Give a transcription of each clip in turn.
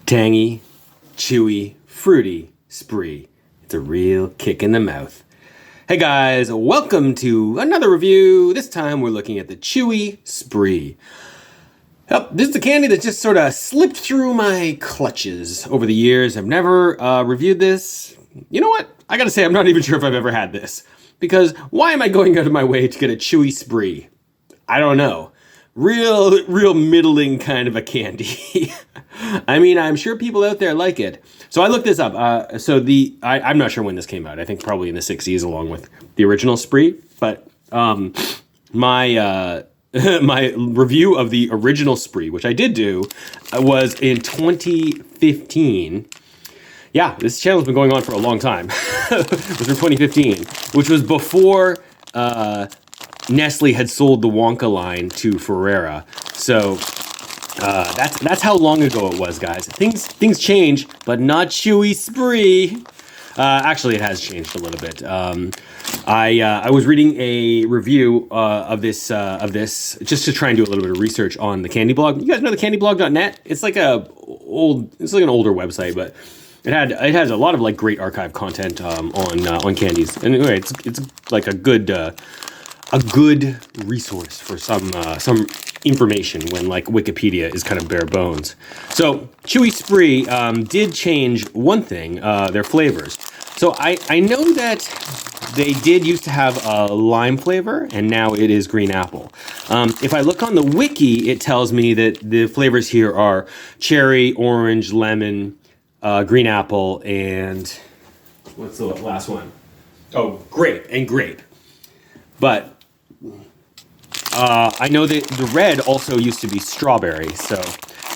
Tangy, chewy, fruity spree. It's a real kick in the mouth. Hey guys, welcome to another review. This time we're looking at the Chewy Spree. Yep, this is a candy that just sort of slipped through my clutches over the years. I've never reviewed this. You know what? I gotta say, I'm not even sure if I've ever had this. Because why am I going out of my way to get a Chewy Spree? I don't know. Real middling kind of a candy. I mean, I'm sure people out there like it. So I looked this up. I'm not sure when this came out. I think probably in the 60s along with the original Spree. But my review of the original Spree, which I did do, was in 2015. Yeah, this channel's been going on for a long time. It was from 2015, which was before Nestle had sold the Wonka line to Ferrera. So that's how long ago it was, guys. Things change, but not Chewy Spree. Actually, it has changed a little bit. I was reading a review of this just to try and do a little bit of research on the Candy Blog. You guys know the candyblog.net? It's like an older website, but it has a lot of like great archive content on candies. And anyway, it's like a good resource for some information when like Wikipedia is kind of bare bones. So Chewy Spree did change one thing, their flavors. So I know that they did used to have a lime flavor, and now it is green apple. If I look on the wiki, it tells me that the flavors here are cherry, orange, lemon, green apple, and what's the last one? Oh, grape. But I know that the red also used to be strawberry, so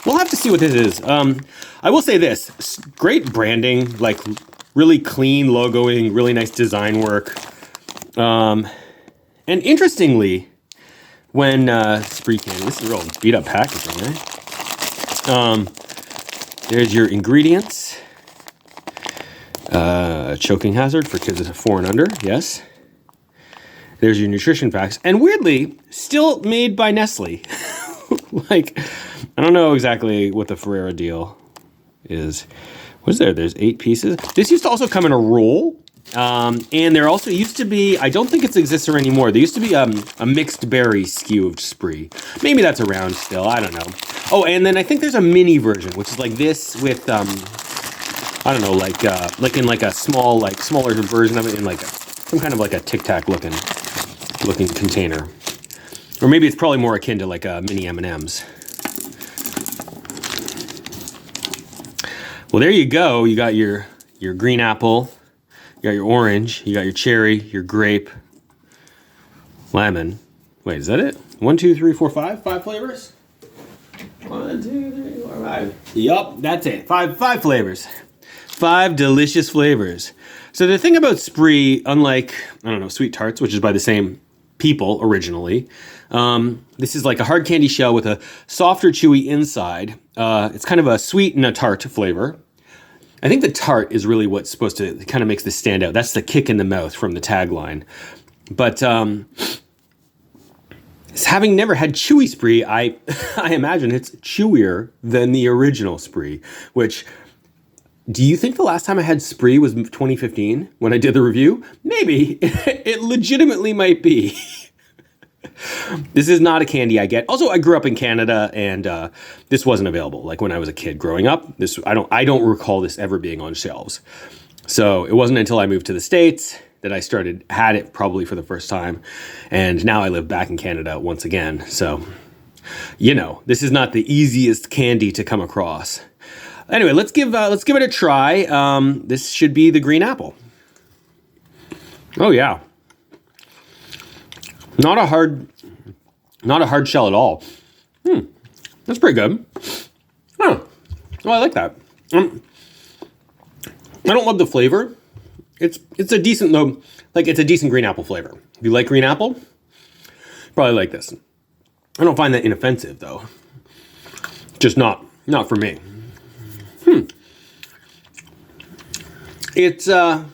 we'll have to see what this is. I will say this, great branding, like really clean logoing, really nice design work. And interestingly, when Spree candy, this is a real beat up packaging, right? There's your ingredients. Choking hazard for kids 4 and under, yes. There's your nutrition facts. And weirdly, still made by Nestle. Like, I don't know exactly what the Ferrera deal is. What is there? There's 8 pieces. This used to also come in a roll. And there also used to be, I don't think it exists anymore. There used to be a mixed berry SKU of Spree. Maybe that's around still. I don't know. Oh, and then I think there's a mini version, which is like this with, I don't know, like in like a smaller version of it in like some kind of like a Tic Tac looking container, or maybe it's probably more akin to like a mini M&Ms. Well, there you go. You got your green apple, you got your orange, you got your cherry, your grape, lemon. Wait, is that it? 1, 2, 3, 4, 5? 5 flavors? 1, 2, 3, 4, 5. Yup, that's it. 5 flavors. 5 delicious flavors. So the thing about Spree, unlike, I don't know, Sweet Tarts, which is by the same people originally, this is like a hard candy shell with a softer, chewy inside. It's kind of a sweet and a tart flavor. I think the tart is really what's supposed to kind of makes this stand out. That's the kick in the mouth from the tagline. But having never had Chewy Spree, I imagine it's chewier than the original Spree, which... Do you think the last time I had Spree was 2015 when I did the review? Maybe. It legitimately might be. This is not a candy I get. Also, I grew up in Canada, and this wasn't available. Like when I was a kid growing up, I don't recall this ever being on shelves. So it wasn't until I moved to the States that I had it probably for the first time, and now I live back in Canada once again. So, you know, this is not the easiest candy to come across. Anyway, let's give it a try. This should be the green apple. Oh yeah, not a hard shell at all. That's pretty good. Oh, I like that. I don't love the flavor. It's a decent though. Like it's a decent green apple flavor. If you like green apple, probably like this. I don't find that inoffensive though. Just not for me. It's not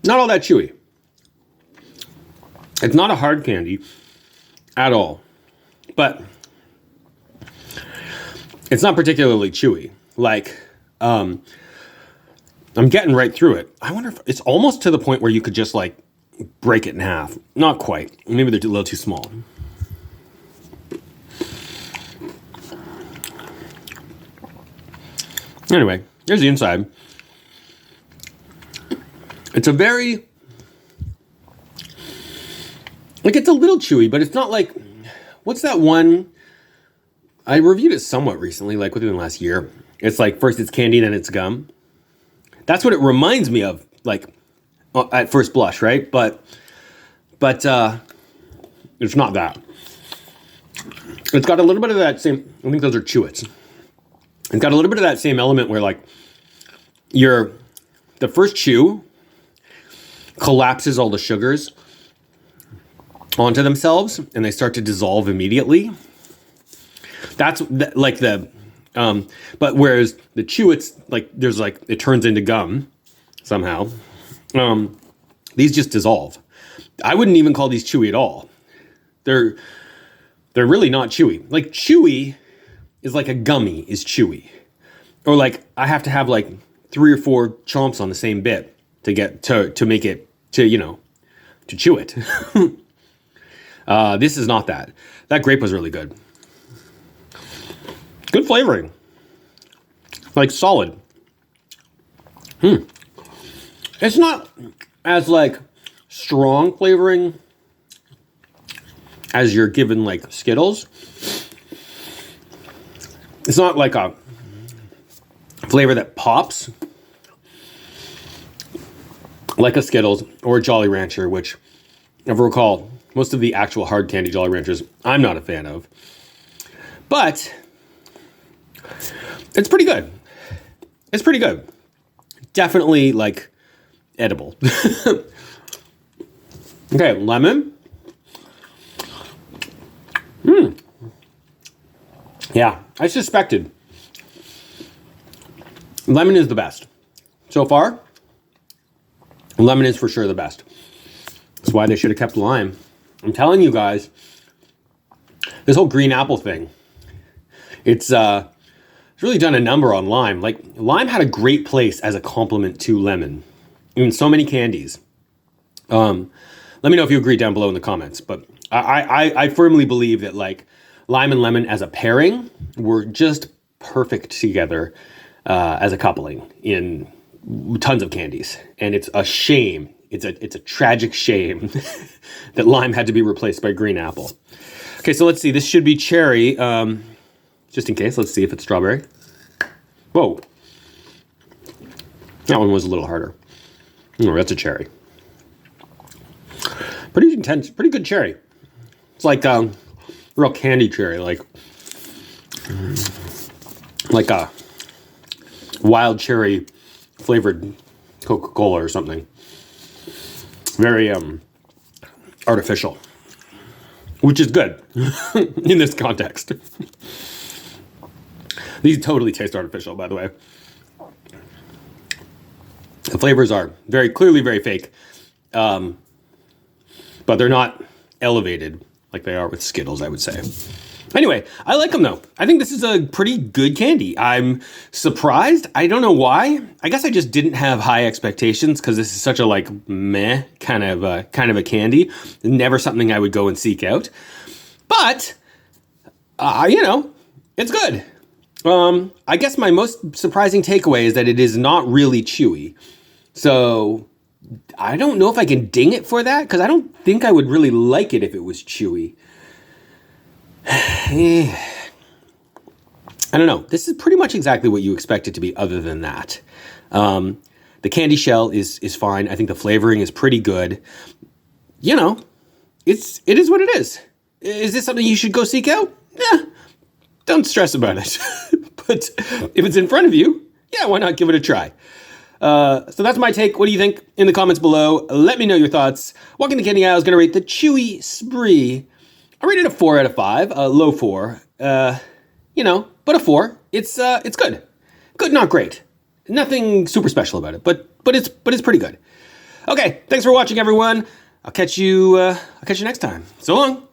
all that chewy. It's not a hard candy at all, but it's not particularly chewy. like, I'm getting right through it. I wonder if it's almost to the point where you could just like break it in half. Not quite. Maybe they're a little too small. Anyway, here's the inside. It's a very, like, it's a little chewy, but it's not like, what's that one? I reviewed it somewhat recently, like within the last year. It's like, first it's candy, then it's gum. That's what it reminds me of, like, at first blush, right? But it's not that. It's got a little bit of that same, I think those are Chewits. It's got a little bit of that same element where, like, the first chew collapses all the sugars onto themselves and they start to dissolve immediately. That's like but whereas the Chewits, like, there's like, it turns into gum somehow. These just dissolve. I wouldn't even call these chewy at all. They're really not chewy. Like, chewy is like a gummy is chewy. Or like, I have to have like 3 or 4 chomps on the same bit to get to make it to chew it. This is not that. That grape was really good. Good flavoring. Like, solid. It's not as like strong flavoring as you're given like Skittles. It's not like a flavor that pops like a Skittles or a Jolly Rancher, which, if I recall, most of the actual hard candy Jolly Ranchers I'm not a fan of. But it's pretty good. It's pretty good. Definitely, like, edible. Okay, lemon. Yeah, I suspected. Lemon is the best. So far, lemon is for sure the best. That's why they should have kept lime. I'm telling you guys, this whole green apple thing, it's really done a number on lime. Like, lime had a great place as a complement to lemon in so many candies. Let me know if you agree down below in the comments. But I firmly believe that, like, lime and lemon as a pairing were just perfect together as a coupling in tons of candies. And it's a shame. It's a tragic shame that lime had to be replaced by green apple. Okay, so let's see. This should be cherry. Just in case, let's see if it's strawberry. Whoa. That one was a little harder. Oh, that's a cherry. Pretty intense, pretty good cherry. It's like real candy cherry, like a wild cherry flavored Coca-Cola or something. Very artificial, which is good in this context. These totally taste artificial, by the way. The flavors are very clearly very fake, but they're not elevated like they are with Skittles, I would say. Anyway, I like them, though. I think this is a pretty good candy. I'm surprised. I don't know why. I guess I just didn't have high expectations because this is such a, like, meh kind of a candy. Never something I would go and seek out. But, it's good. I guess my most surprising takeaway is that it is not really chewy. So I don't know if I can ding it for that, because I don't think I would really like it if it was chewy. I don't know. This is pretty much exactly what you expect it to be other than that. The candy shell is fine. I think the flavoring is pretty good. It is what it is. Is this something you should go seek out? Yeah. Don't stress about it. But if it's in front of you, yeah, why not give it a try? So that's my take. What do you think? In the comments below, let me know your thoughts. Walking the candy aisle is going to rate the Chewy Spree. I rated a 4 out of 5, a low 4. But a 4. It's good. Good, not great. Nothing super special about it, but it's pretty good. Okay, thanks for watching, everyone. I'll catch you next time. So long.